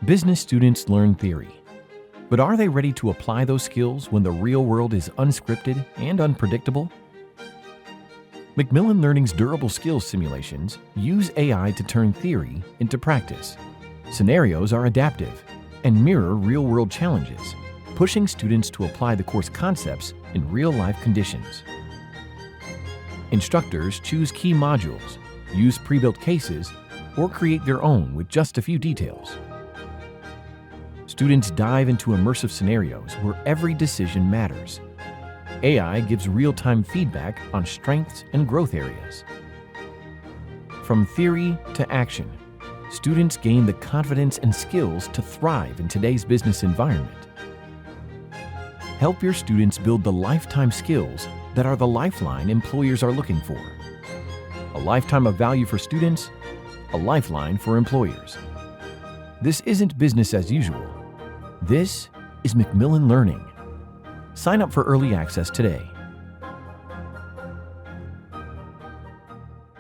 Business students learn theory. But are they ready to apply those skills when the real world is unscripted and unpredictable? Macmillan Learning's durable skills simulations use AI to turn theory into practice. Scenarios are adaptive and mirror real-world challenges, pushing students to apply the course concepts in real-life conditions. Instructors choose key modules, use pre-built cases, or create their own with just a few details. Students dive into immersive scenarios where every decision matters. AI gives real-time feedback on strengths and growth areas. From theory to action, students gain the confidence and skills to thrive in today's business environment. Help your students build the lifetime skills that are the lifeline employers are looking for. A lifetime of value for students, a lifeline for employers. This isn't business as usual. This is Macmillan Learning. Sign up for early access today.